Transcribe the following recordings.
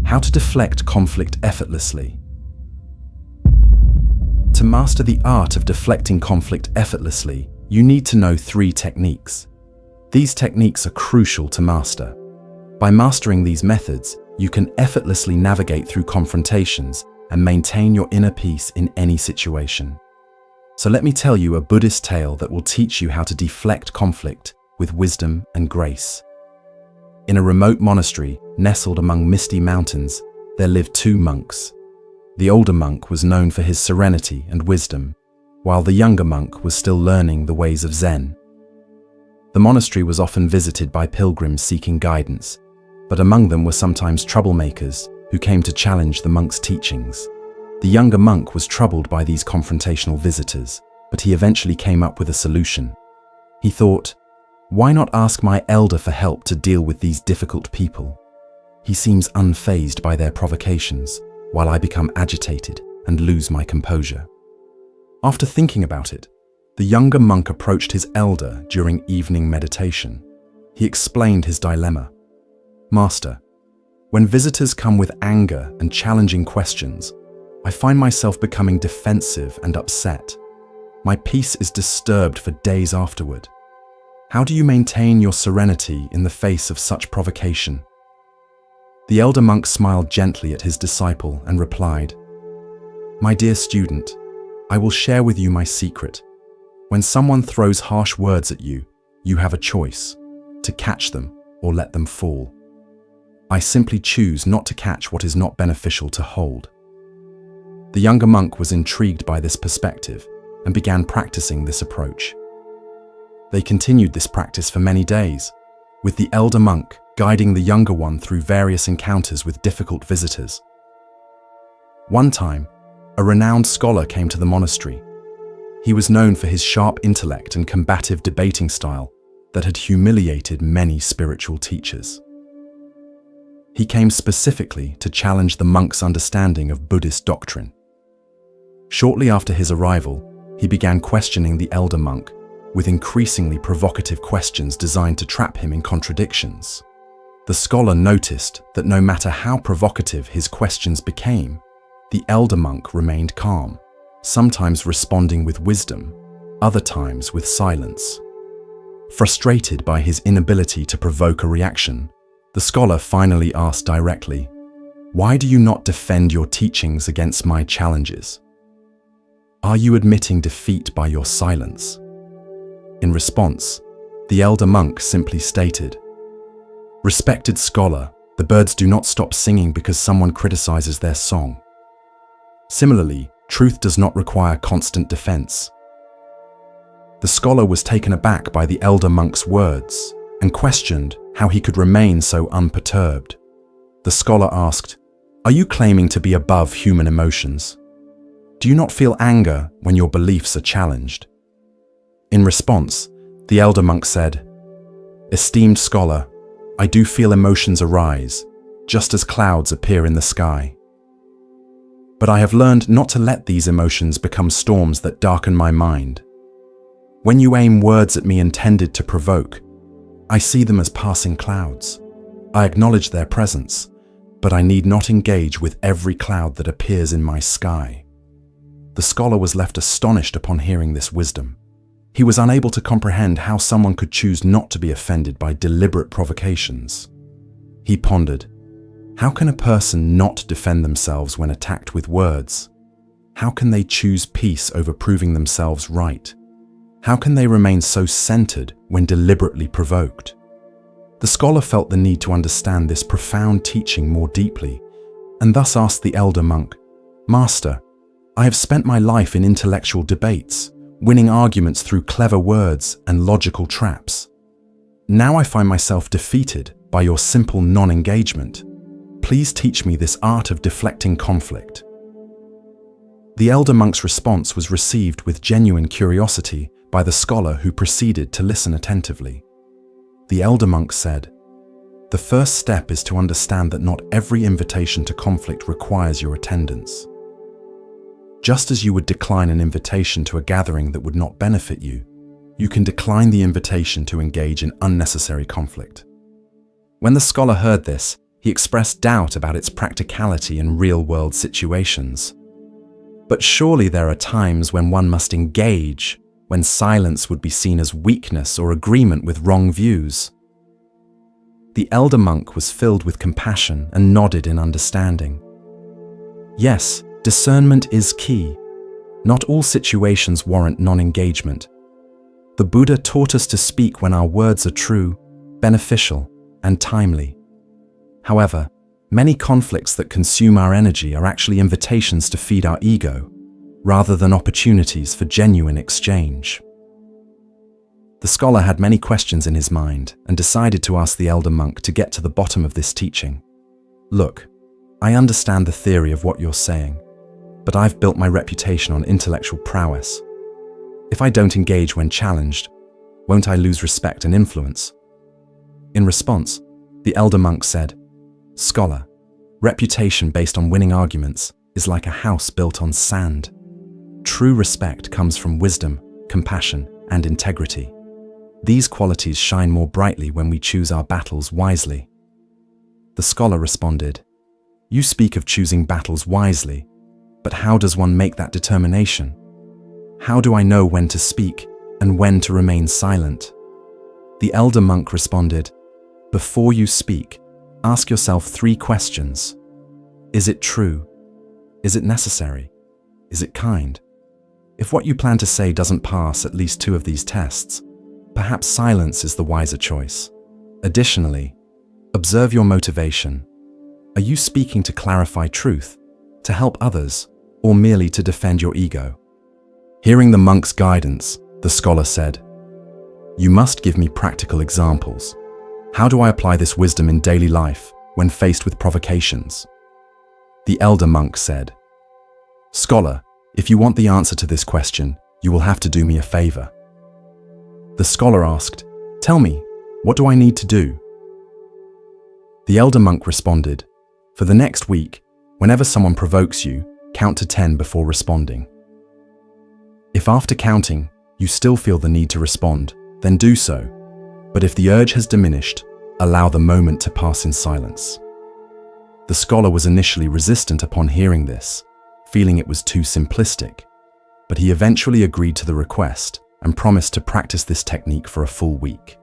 How to deflect conflict effortlessly. To master the art of deflecting conflict effortlessly, you need to know 3 techniques. These techniques are crucial to master. By mastering these methods, you can effortlessly navigate through confrontations and maintain your inner peace in any situation. So let me tell you a Buddhist tale that will teach you how to deflect conflict with wisdom and grace. In a remote monastery nestled among misty mountains, there lived 2 monks. The older monk was known for his serenity and wisdom, while the younger monk was still learning the ways of Zen. The monastery was often visited by pilgrims seeking guidance, but among them were sometimes troublemakers who came to challenge the monk's teachings. The younger monk was troubled by these confrontational visitors, but he eventually came up with a solution. He thought, "Why not ask my elder for help to deal with these difficult people? He seems unfazed by their provocations, while I become agitated and lose my composure." After thinking about it, the younger monk approached his elder during evening meditation. He explained his dilemma. "Master, when visitors come with anger and challenging questions, I find myself becoming defensive and upset. My peace is disturbed for days afterward. How do you maintain your serenity in the face of such provocation?" The elder monk smiled gently at his disciple and replied, "My dear student, I will share with you my secret. When someone throws harsh words at you, you have a choice, to catch them or let them fall. I simply choose not to catch what is not beneficial to hold." The younger monk was intrigued by this perspective and began practicing this approach. They continued this practice for many days, with the elder monk guiding the younger one through various encounters with difficult visitors. One time, a renowned scholar came to the monastery. He was known for his sharp intellect and combative debating style that had humiliated many spiritual teachers. He came specifically to challenge the monk's understanding of Buddhist doctrine. Shortly after his arrival, he began questioning the elder monk with increasingly provocative questions designed to trap him in contradictions. The scholar noticed that no matter how provocative his questions became, the elder monk remained calm, sometimes responding with wisdom, other times with silence. Frustrated by his inability to provoke a reaction, the scholar finally asked directly, "Why do you not defend your teachings against my challenges? Are you admitting defeat by your silence?" In response, the elder monk simply stated, "Respected scholar, the birds do not stop singing because someone criticizes their song. Similarly, truth does not require constant defense." The scholar was taken aback by the elder monk's words and questioned how he could remain so unperturbed. The scholar asked, "Are you claiming to be above human emotions? Do you not feel anger when your beliefs are challenged?" In response, the elder monk said, "Esteemed scholar, I do feel emotions arise, just as clouds appear in the sky. But I have learned not to let these emotions become storms that darken my mind. When you aim words at me intended to provoke, I see them as passing clouds. I acknowledge their presence, but I need not engage with every cloud that appears in my sky." The scholar was left astonished upon hearing this wisdom. He was unable to comprehend how someone could choose not to be offended by deliberate provocations. He pondered, how can a person not defend themselves when attacked with words? How can they choose peace over proving themselves right? How can they remain so centered when deliberately provoked? The scholar felt the need to understand this profound teaching more deeply, and thus asked the elder monk, "Master, I have spent my life in intellectual debates, winning arguments through clever words and logical traps. Now I find myself defeated by your simple non-engagement. Please teach me this art of deflecting conflict." The elder monk's response was received with genuine curiosity by the scholar, who proceeded to listen attentively. The elder monk said, "The first step is to understand that not every invitation to conflict requires your attendance. Just as you would decline an invitation to a gathering that would not benefit you, you can decline the invitation to engage in unnecessary conflict." When the scholar heard this, He expressed doubt about its practicality in real-world situations. But surely there are times when one must engage, when silence would be seen as weakness or agreement with wrong views. The elder monk was filled with compassion and nodded in understanding. Yes, discernment is key. Not all situations warrant non-engagement. The Buddha taught us to speak when our words are true, beneficial, and timely. However, many conflicts that consume our energy are actually invitations to feed our ego, rather than opportunities for genuine exchange. The scholar had many questions in his mind and decided to ask the elder monk to get to the bottom of this teaching. Look, I understand the theory of what you're saying, but I've built my reputation on intellectual prowess. If I don't engage when challenged, won't I lose respect and influence? In response, the elder monk said, "Scholar, reputation based on winning arguments is like a house built on sand. True respect comes from wisdom, compassion, and integrity. These qualities shine more brightly when we choose our battles wisely." The scholar responded, "You speak of choosing battles wisely, but how does one make that determination? How do I know when to speak and when to remain silent?" The elder monk responded, "Before you speak, ask yourself 3 questions. Is it true? Is it necessary? Is it kind? If what you plan to say doesn't pass at least 2 of these tests, perhaps silence is the wiser choice. Additionally, observe your motivation. Are you speaking to clarify truth, to help others, or merely to defend your ego?" Hearing the monk's guidance, the scholar said, "You must give me practical examples. How do I apply this wisdom in daily life when faced with provocations?" The elder monk said, "Scholar, if you want the answer to this question, you will have to do me a favor." The scholar asked, "Tell me, what do I need to do?" The elder monk responded, "For the next week, whenever someone provokes you, count to 10 before responding. If after counting, you still feel the need to respond, then do so. But if the urge has diminished, allow the moment to pass in silence." The scholar was initially resistant upon hearing this, feeling it was too simplistic, but he eventually agreed to the request and promised to practice this technique for a full week.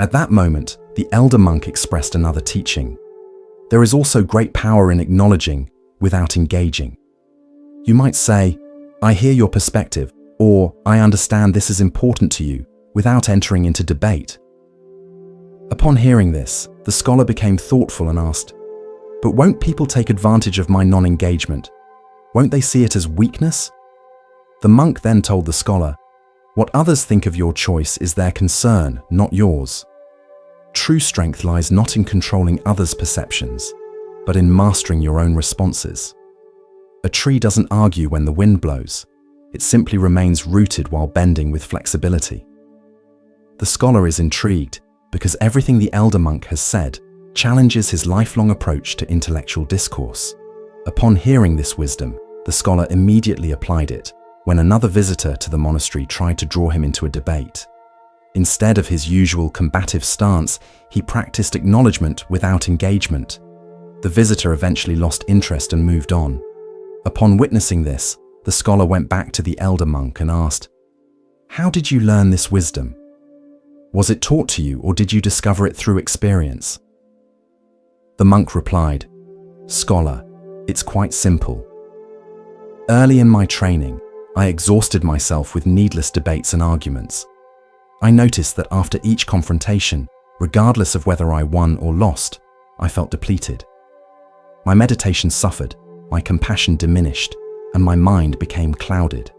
At that moment, the elder monk expressed another teaching. There is also great power in acknowledging without engaging. You might say, "I hear your perspective," or "I understand this is important to you," without entering into debate. Upon hearing this, the scholar became thoughtful and asked, "But won't people take advantage of my non-engagement? Won't they see it as weakness?" The monk then told the scholar, "What others think of your choice is their concern, not yours. True strength lies not in controlling others' perceptions, but in mastering your own responses. A tree doesn't argue when the wind blows. It simply remains rooted while bending with flexibility." The scholar is intrigued because everything the elder monk has said challenges his lifelong approach to intellectual discourse. Upon hearing this wisdom, the scholar immediately applied it when another visitor to the monastery tried to draw him into a debate. Instead of his usual combative stance, he practiced acknowledgement without engagement. The visitor eventually lost interest and moved on. Upon witnessing this, the scholar went back to the elder monk and asked, "How did you learn this wisdom? Was it taught to you, or did you discover it through experience?" The monk replied, "Scholar, it's quite simple. Early in my training, I exhausted myself with needless debates and arguments. I noticed that after each confrontation, regardless of whether I won or lost, I felt depleted. My meditation suffered, my compassion diminished, and my mind became clouded.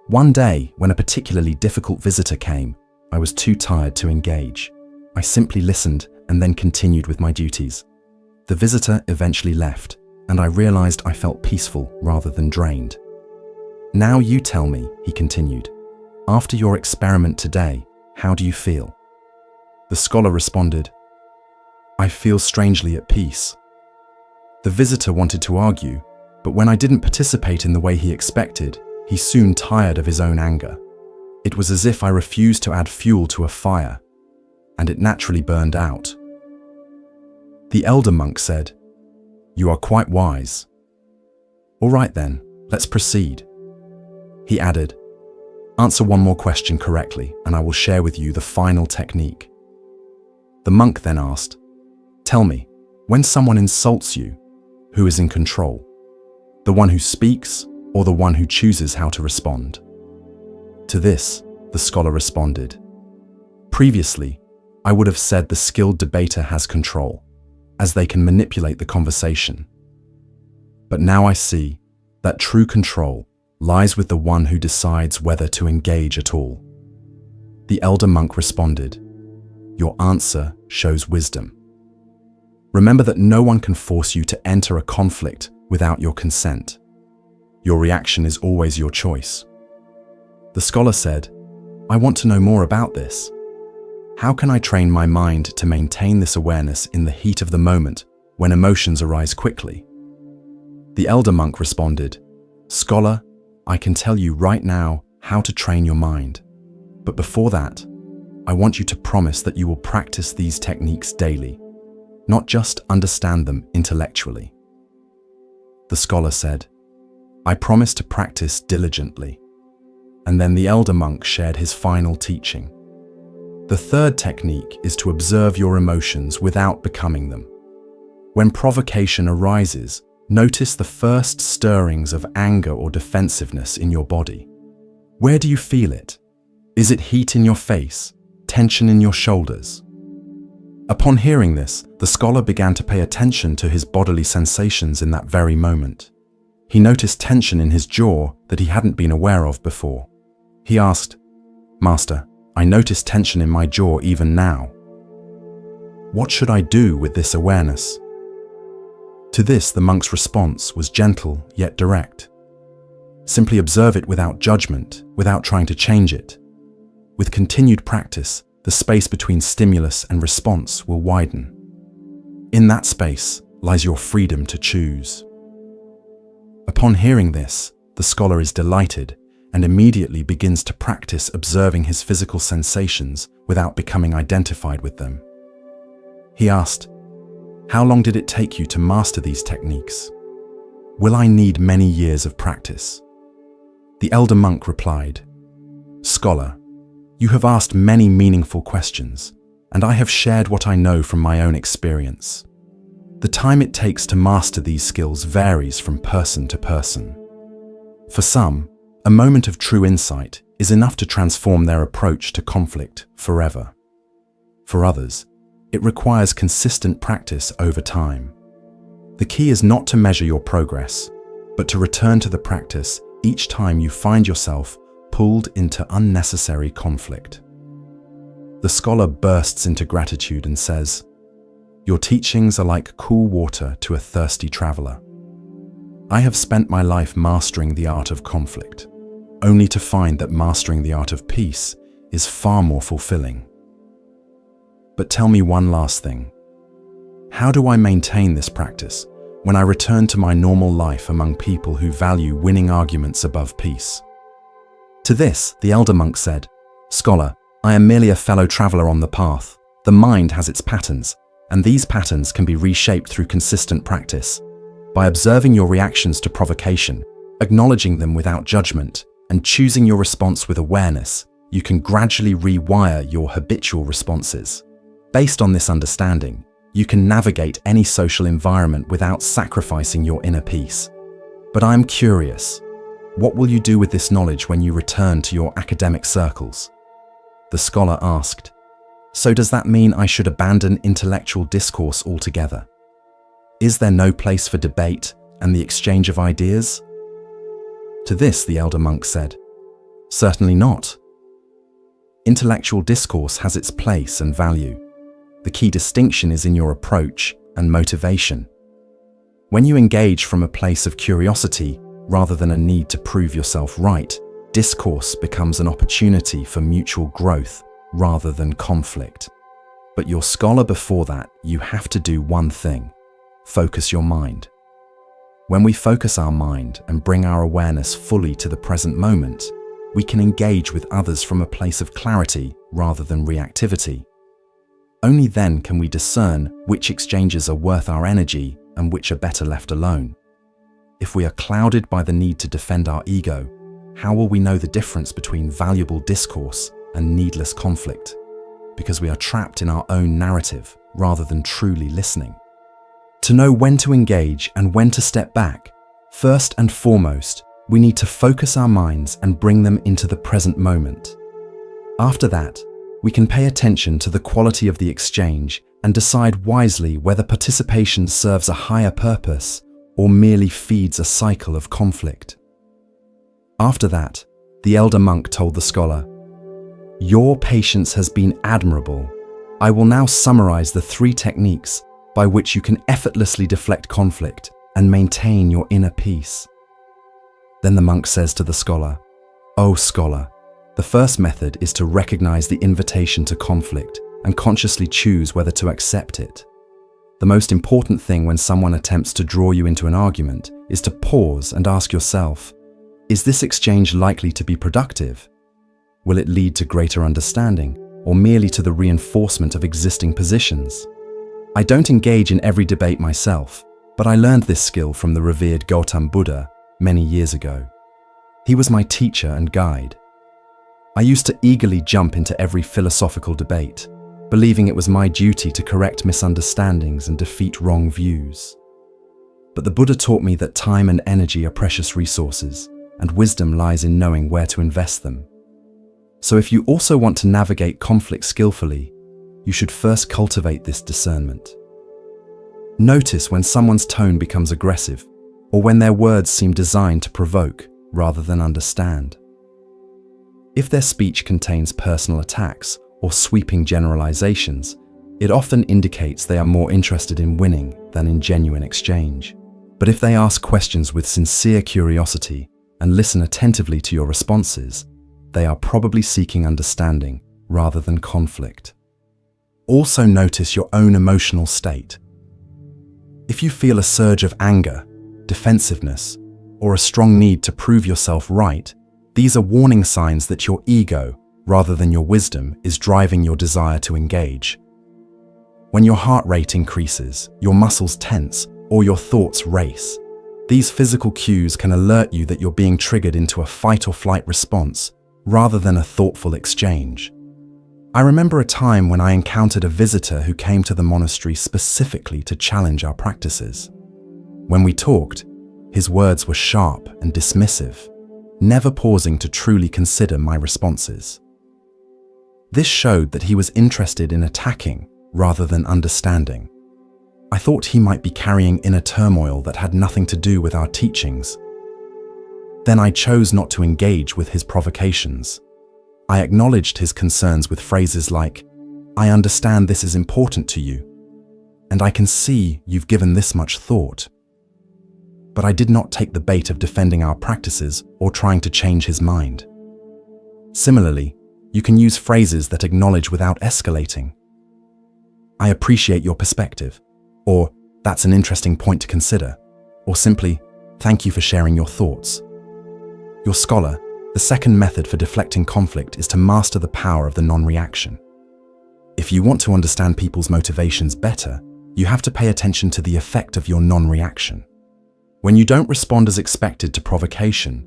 One day, when a particularly difficult visitor came, I was too tired to engage. I simply listened and then continued with my duties. The visitor eventually left, and I realized I felt peaceful rather than drained. Now you tell me," he continued, "after your experiment today, how do you feel?" The scholar responded, "I feel strangely at peace." The visitor wanted to argue, but when I didn't participate in the way he expected, he soon tired of his own anger. It was as if I refused to add fuel to a fire, and it naturally burned out. The elder monk said, "You are quite wise. All right then, let's proceed." He added, "Answer one more question correctly, and I will share with you the final technique." The monk then asked, "Tell me, when someone insults you, who is in control? The one who speaks or the one who chooses how to respond?" To this, the scholar responded, "Previously, I would have said the skilled debater has control, as they can manipulate the conversation. But now I see that true control lies with the one who decides whether to engage at all." The elder monk responded, "Your answer shows wisdom. Remember that no one can force you to enter a conflict without your consent. Your reaction is always your choice." The scholar said, "I want to know more about this. How can I train my mind to maintain this awareness in the heat of the moment when emotions arise quickly?" The elder monk responded, "Scholar, I can tell you right now how to train your mind. But before that, I want you to promise that you will practice these techniques daily, not just understand them intellectually." The scholar said, "I promise to practice diligently." And then the elder monk shared his final teaching. The third technique is to observe your emotions without becoming them. When provocation arises, notice the first stirrings of anger or defensiveness in your body. Where do you feel it? Is it heat in your face, tension in your shoulders? Upon hearing this, the scholar began to pay attention to his bodily sensations in that very moment. He noticed tension in his jaw that he hadn't been aware of before. He asked, "Master, I notice tension in my jaw even now. What should I do with this awareness?" To this, the monk's response was gentle yet direct. "Simply observe it without judgment, without trying to change it. With continued practice, the space between stimulus and response will widen. In that space lies your freedom to choose." Upon hearing this, the scholar is delighted and immediately begins to practice observing his physical sensations without becoming identified with them. He asked, "How long did it take you to master these techniques? Will I need many years of practice?" The elder monk replied, "Scholar, you have asked many meaningful questions, and I have shared what I know from my own experience. The time it takes to master these skills varies from person to person. For some, a moment of true insight is enough to transform their approach to conflict forever. For others, it requires consistent practice over time. The key is not to measure your progress, but to return to the practice each time you find yourself pulled into unnecessary conflict." The scholar bursts into gratitude and says, "Your teachings are like cool water to a thirsty traveler. I have spent my life mastering the art of conflict, only to find that mastering the art of peace is far more fulfilling. But tell me one last thing. How do I maintain this practice when I return to my normal life among people who value winning arguments above peace?" To this, the elder monk said, "Scholar, I am merely a fellow traveler on the path. The mind has its patterns, and these patterns can be reshaped through consistent practice. By observing your reactions to provocation, acknowledging them without judgment, and choosing your response with awareness, you can gradually rewire your habitual responses. Based on this understanding, you can navigate any social environment without sacrificing your inner peace. But I am curious, what will you do with this knowledge when you return to your academic circles?" The scholar asked, "So does that mean I should abandon intellectual discourse altogether? Is there no place for debate and the exchange of ideas?" To this, the elder monk said, "Certainly not. Intellectual discourse has its place and value. The key distinction is in your approach and motivation. When you engage from a place of curiosity rather than a need to prove yourself right, discourse becomes an opportunity for mutual growth rather than conflict. But your scholar, before that, you have to do one thing: focus your mind. When we focus our mind and bring our awareness fully to the present moment, we can engage with others from a place of clarity rather than reactivity. Only then can we discern which exchanges are worth our energy and which are better left alone. If we are clouded by the need to defend our ego, how will we know the difference between valuable discourse and needless conflict? Because we are trapped in our own narrative rather than truly listening. To know when to engage and when to step back, first and foremost, we need to focus our minds and bring them into the present moment. After that, we can pay attention to the quality of the exchange and decide wisely whether participation serves a higher purpose or merely feeds a cycle of conflict. After that, the elder monk told the scholar, "Your patience has been admirable. I will now summarize the 3 techniques by which you can effortlessly deflect conflict and maintain your inner peace." Then the monk says to the scholar, "O scholar, the first method is to recognize the invitation to conflict and consciously choose whether to accept it. The most important thing when someone attempts to draw you into an argument is to pause and ask yourself, is this exchange likely to be productive? Will it lead to greater understanding or merely to the reinforcement of existing positions? I don't engage in every debate myself, but I learned this skill from the revered Gautam Buddha many years ago. He was my teacher and guide. I used to eagerly jump into every philosophical debate, believing it was my duty to correct misunderstandings and defeat wrong views. But the Buddha taught me that time and energy are precious resources, and wisdom lies in knowing where to invest them. So if you also want to navigate conflict skillfully, you should first cultivate this discernment. Notice when someone's tone becomes aggressive, or when their words seem designed to provoke rather than understand. If their speech contains personal attacks or sweeping generalizations, it often indicates they are more interested in winning than in genuine exchange. But if they ask questions with sincere curiosity and listen attentively to your responses, they are probably seeking understanding rather than conflict. Also notice your own emotional state. If you feel a surge of anger, defensiveness, or a strong need to prove yourself right, these are warning signs that your ego, rather than your wisdom, is driving your desire to engage. When your heart rate increases, your muscles tense, or your thoughts race, these physical cues can alert you that you're being triggered into a fight or flight response rather than a thoughtful exchange. I remember a time when I encountered a visitor who came to the monastery specifically to challenge our practices. When we talked, his words were sharp and dismissive, never pausing to truly consider my responses. This showed that he was interested in attacking rather than understanding. I thought he might be carrying inner turmoil that had nothing to do with our teachings. Then I chose not to engage with his provocations. I acknowledged his concerns with phrases like, "I understand this is important to you, and I can see you've given this much thought." But I did not take the bait of defending our practices or trying to change his mind. Similarly, you can use phrases that acknowledge without escalating. "I appreciate your perspective," or "That's an interesting point to consider," or simply, "Thank you for sharing your thoughts." Your scholar, the second method for deflecting conflict is to master the power of the non-reaction. If you want to understand people's motivations better, you have to pay attention to the effect of your non-reaction. When you don't respond as expected to provocation,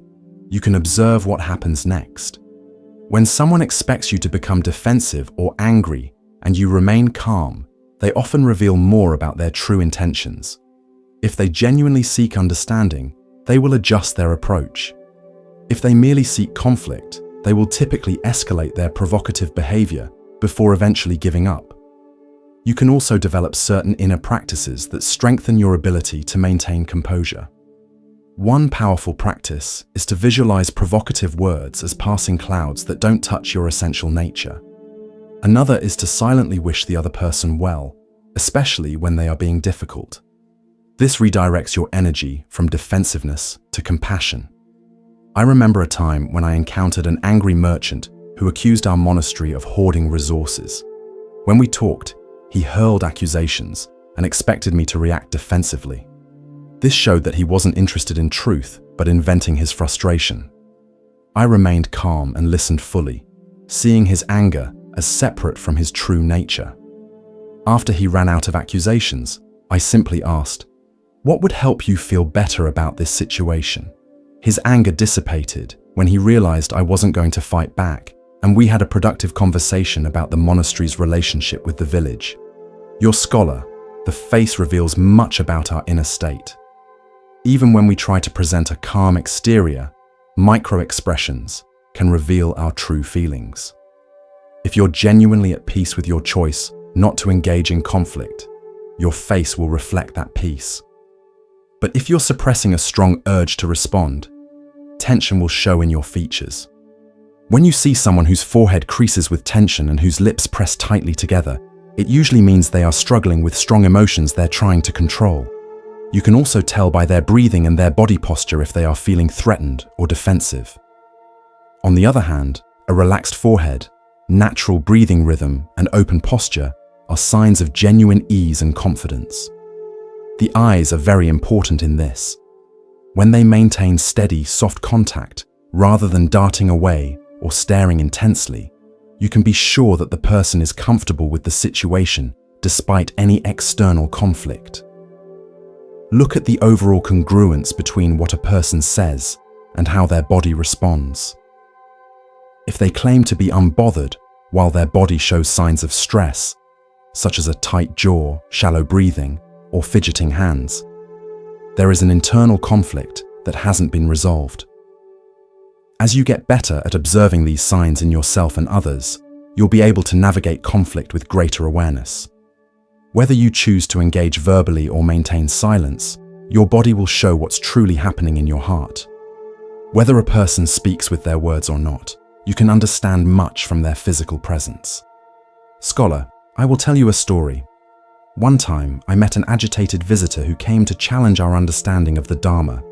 you can observe what happens next. When someone expects you to become defensive or angry and you remain calm, they often reveal more about their true intentions. If they genuinely seek understanding, they will adjust their approach. If they merely seek conflict, they will typically escalate their provocative behavior before eventually giving up. You can also develop certain inner practices that strengthen your ability to maintain composure. One powerful practice is to visualize provocative words as passing clouds that don't touch your essential nature. Another is to silently wish the other person well, especially when they are being difficult. This redirects your energy from defensiveness to compassion. I remember a time when I encountered an angry merchant who accused our monastery of hoarding resources. When we talked, he hurled accusations and expected me to react defensively. This showed that he wasn't interested in truth, but in venting his frustration. I remained calm and listened fully, seeing his anger as separate from his true nature. After he ran out of accusations, I simply asked, "What would help you feel better about this situation?" His anger dissipated when he realized I wasn't going to fight back, and we had a productive conversation about the monastery's relationship with the village. Your scholar, the face reveals much about our inner state. Even when we try to present a calm exterior, micro-expressions can reveal our true feelings. If you're genuinely at peace with your choice not to engage in conflict, your face will reflect that peace. But if you're suppressing a strong urge to respond, tension will show in your features. When you see someone whose forehead creases with tension and whose lips press tightly together, it usually means they are struggling with strong emotions they're trying to control. You can also tell by their breathing and their body posture if they are feeling threatened or defensive. On the other hand, a relaxed forehead, natural breathing rhythm, and open posture are signs of genuine ease and confidence. The eyes are very important in this. When they maintain steady, soft contact, rather than darting away or staring intensely, you can be sure that the person is comfortable with the situation despite any external conflict. Look at the overall congruence between what a person says and how their body responds. If they claim to be unbothered while their body shows signs of stress, such as a tight jaw, shallow breathing, or fidgeting hands, there is an internal conflict that hasn't been resolved. As you get better at observing these signs in yourself and others, you'll be able to navigate conflict with greater awareness. Whether you choose to engage verbally or maintain silence, your body will show what's truly happening in your heart. Whether a person speaks with their words or not, you can understand much from their physical presence. Scholar, I will tell you a story. One time, I met an agitated visitor who came to challenge our understanding of the Dharma.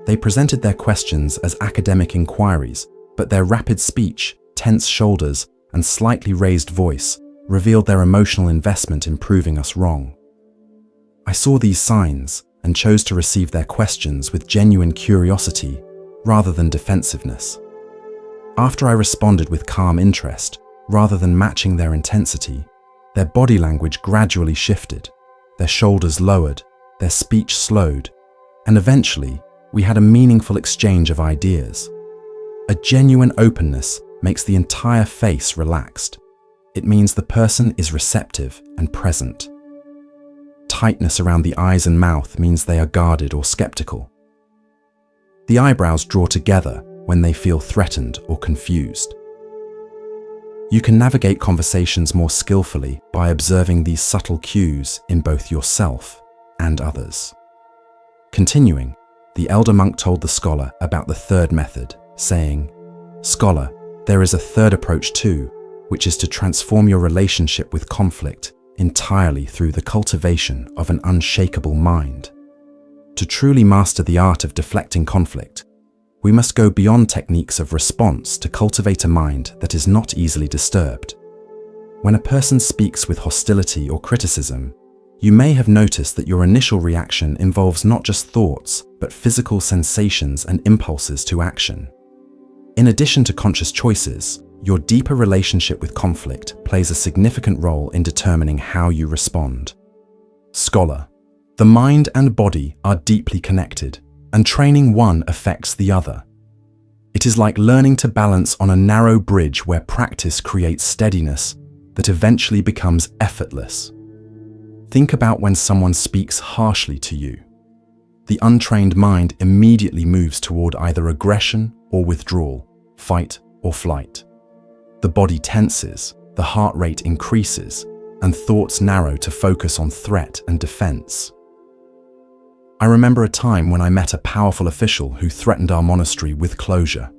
They presented their questions as academic inquiries, but their rapid speech, tense shoulders, and slightly raised voice revealed their emotional investment in proving us wrong. I saw these signs and chose to receive their questions with genuine curiosity rather than defensiveness. After I responded with calm interest, rather than matching their intensity, their body language gradually shifted, their shoulders lowered, their speech slowed, and eventually we had a meaningful exchange of ideas. A genuine openness makes the entire face relaxed. It means the person is receptive and present. Tightness around the eyes and mouth means they are guarded or skeptical. The eyebrows draw together when they feel threatened or confused. You can navigate conversations more skillfully by observing these subtle cues in both yourself and others. Continuing, the elder monk told the scholar about the third method, saying, "Scholar, there is a third approach too, which is to transform your relationship with conflict entirely through the cultivation of an unshakable mind. To truly master the art of deflecting conflict, we must go beyond techniques of response to cultivate a mind that is not easily disturbed. When a person speaks with hostility or criticism, you may have noticed that your initial reaction involves not just thoughts, but physical sensations and impulses to action. In addition to conscious choices, your deeper relationship with conflict plays a significant role in determining how you respond. Scholar, the mind and body are deeply connected, and training one affects the other. It is like learning to balance on a narrow bridge where practice creates steadiness that eventually becomes effortless. Think about when someone speaks harshly to you. The untrained mind immediately moves toward either aggression or withdrawal, fight or flight. The body tenses, the heart rate increases, and thoughts narrow to focus on threat and defense. I remember a time when I met a powerful official who threatened our monastery with closure.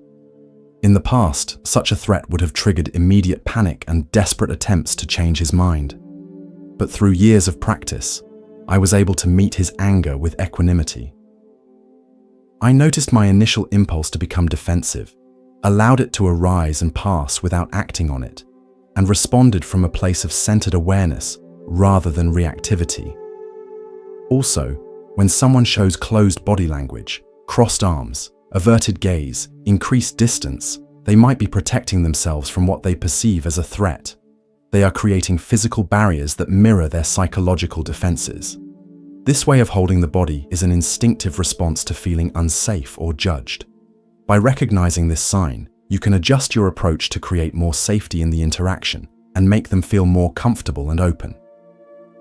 In the past, such a threat would have triggered immediate panic and desperate attempts to change his mind. But through years of practice, I was able to meet his anger with equanimity. I noticed my initial impulse to become defensive, allowed it to arise and pass without acting on it, and responded from a place of centered awareness rather than reactivity. Also, when someone shows closed body language, crossed arms, averted gaze, increased distance, they might be protecting themselves from what they perceive as a threat. They are creating physical barriers that mirror their psychological defenses. This way of holding the body is an instinctive response to feeling unsafe or judged. By recognizing this sign, you can adjust your approach to create more safety in the interaction and make them feel more comfortable and open.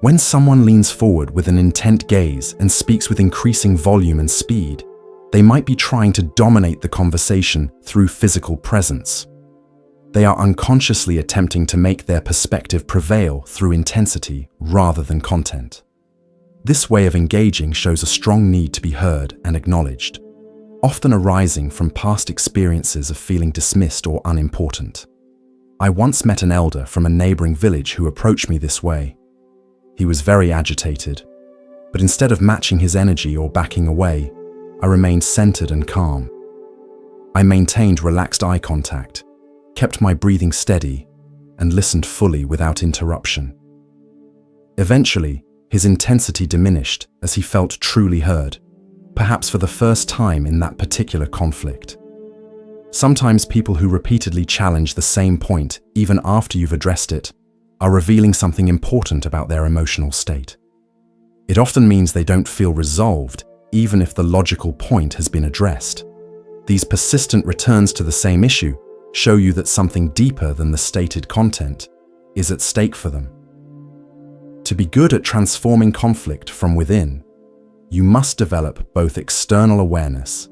When someone leans forward with an intent gaze and speaks with increasing volume and speed, they might be trying to dominate the conversation through physical presence. They are unconsciously attempting to make their perspective prevail through intensity rather than content. This way of engaging shows a strong need to be heard and acknowledged, often arising from past experiences of feeling dismissed or unimportant. I once met an elder from a neighboring village who approached me this way. He was very agitated, but instead of matching his energy or backing away, I remained centered and calm. I maintained relaxed eye contact, kept my breathing steady, and listened fully without interruption. Eventually, his intensity diminished as he felt truly heard, perhaps for the first time in that particular conflict. Sometimes people who repeatedly challenge the same point, even after you've addressed it, are revealing something important about their emotional state. It often means they don't feel resolved, even if the logical point has been addressed. These persistent returns to the same issue show you that something deeper than the stated content is at stake for them. To be good at transforming conflict from within, you must develop both external awareness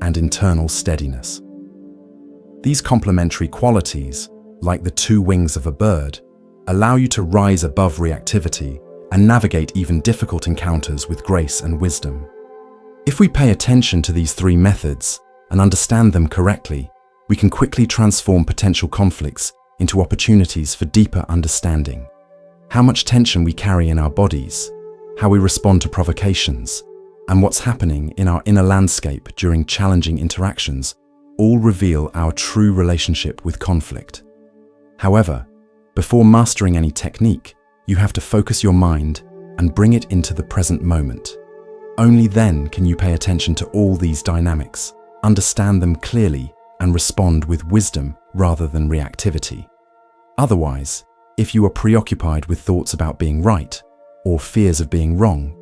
and internal steadiness. These complementary qualities, like the two wings of a bird, allow you to rise above reactivity and navigate even difficult encounters with grace and wisdom. If we pay attention to these three methods and understand them correctly, we can quickly transform potential conflicts into opportunities for deeper understanding. How much tension we carry in our bodies, how we respond to provocations, and what's happening in our inner landscape during challenging interactions all reveal our true relationship with conflict. However, before mastering any technique, you have to focus your mind and bring it into the present moment. Only then can you pay attention to all these dynamics, understand them clearly, and respond with wisdom rather than reactivity. Otherwise, if you are preoccupied with thoughts about being right or fears of being wrong,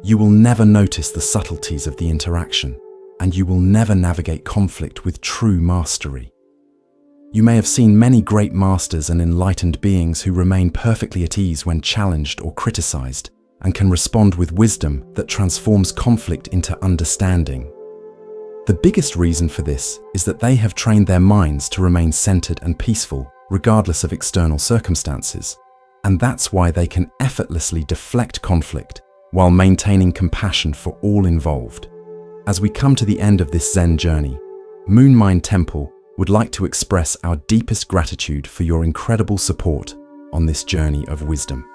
you will never notice the subtleties of the interaction, and you will never navigate conflict with true mastery. You may have seen many great masters and enlightened beings who remain perfectly at ease when challenged or criticized, and can respond with wisdom that transforms conflict into understanding. The biggest reason for this is that they have trained their minds to remain centered and peaceful, regardless of external circumstances. And that's why they can effortlessly deflect conflict while maintaining compassion for all involved. As we come to the end of this Zen journey, Moon Mind Temple would like to express our deepest gratitude for your incredible support on this journey of wisdom.